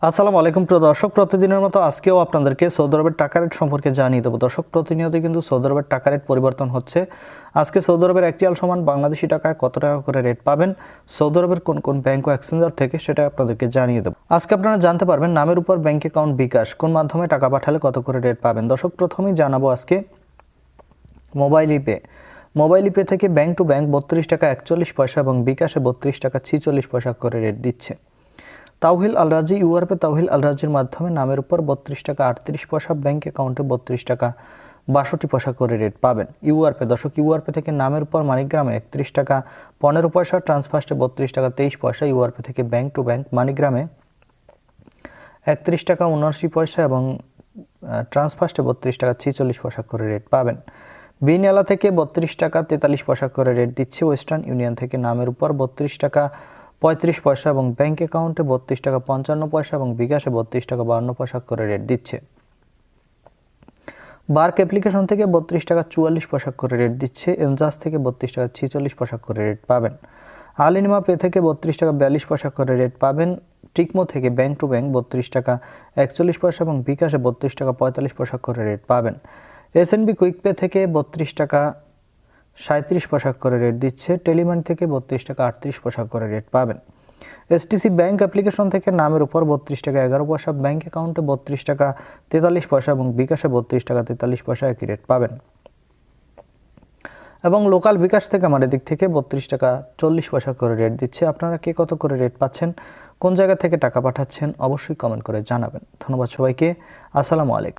আসসালামু আলাইকুম প্রিয় দর্শক, প্রতিদিনের মতো আজকেও আপনাদেরকে সৌদি আরবের টাকা রেট সম্পর্কে জানিয়ে দেবো। দর্শক, প্রতিনিয়ত কিন্তু সৌদি আরবের টাকা রেট পরিবর্তন হচ্ছে। আজকে সৌদি আরবের 1 রিয়াল সমান বাংলাদেশি টাকায় কত টাকা করে রেট পাবেন সৌদি আরবের কোন কোন ব্যাংক ও এক্সচেঞ্জার থেকে, সেটা আপনাদেরকে জানিয়ে দেবো। আজকে আপনারা জানতে পারবেন নামের উপর ব্যাংক অ্যাকাউন্ট বিকাশ কোন মাধ্যমে টাকা পাঠালে কত করে রেট পাবেন। দর্শক, প্রথমেই জানাবো আজকে মোবাইল ইপে থেকে ব্যাংক টু ব্যাংক 32 টাকা 41 পয়সা এবং বিকাশে 32 টাকা 46 পয়সা করে রেট দিচ্ছে। তাওহিল আল রাজি ইউআরপে তাওহিল আল রাজির মাধ্যমে নামের উপর 32 টাকা 38 পয়সা, ব্যাংক অ্যাকাউন্টে 32 টাকা 62 পয়সা করে রেট পাবেন। ইউআরপে দর্শক, ইউআরপে থেকে নামের উপর মানিগ্রামে 31 টাকা 15 পয়সা, ট্রান্সফার্স্টে 32 টাকা 23 পয়সা। ইউআরপে থেকে ব্যাংক টু ব্যাংক মানিগ্রামে 31 টাকা 79 পয়সা এবং ট্রান্সফার্স্টে 32 টাকা 46 পয়সা করে রেট পাবেন। বিনিয়ালা থেকে 32 টাকা 43 পয়সা করে রেট দিচ্ছে। ওয়েস্টার্ন ইউনিয়ন থেকে নামের উপর 32 টাকা 35 পয়সা এবং ব্যাংক অ্যাকাউন্টে 32 টাকা 55 পয়সা এবং বিকাশে 32 টাকা 52 পয়সা করে রেট দিচ্ছে। বার্ক অ্যাপ্লিকেশন থেকে 32 টাকা 44 পয়সা করে রেট দিচ্ছে। এনজাস থেকে 32 টাকা 46 পয়সা করে রেট পাবেন। আলিনিমা পে থেকে 32 টাকা 42 পয়সা করে রেট পাবেন। টিকমো থেকে ব্যাংক টু ব্যাংক 32 টাকা 41 পয়সা এবং বিকাশে 32 টাকা 45 পয়সা করে রেট পাবেন। এসএনবি কুইক পে থেকে 32 টাকা 37 পয়সা করে রেট দিচ্ছে। টেলিমানি থেকে 32 টাকা 38 পয়সা করে রেট পাবেন। এসটিসি ব্যাংক অ্যাপ্লিকেশন থেকে নামের উপর 32 টাকা 11 পয়সা, ব্যাংক অ্যাকাউন্টে 32 টাকা 43 পয়সা এবং বিকাশে 32 টাকা 43 পয়সা একই রেট পাবেন। এবং লোকাল বিকাশ থেকে আমার দিক থেকে 32 টাকা 40 পয়সা করে রেট দিচ্ছে। আপনারা কে কত করে রেট পাচ্ছেন, কোন জায়গা থেকে টাকা পাঠাচ্ছেন, অবশ্যই কমেন্ট করে জানাবেন। ধন্যবাদ সবাইকে। আসসালামু আলাইকুম।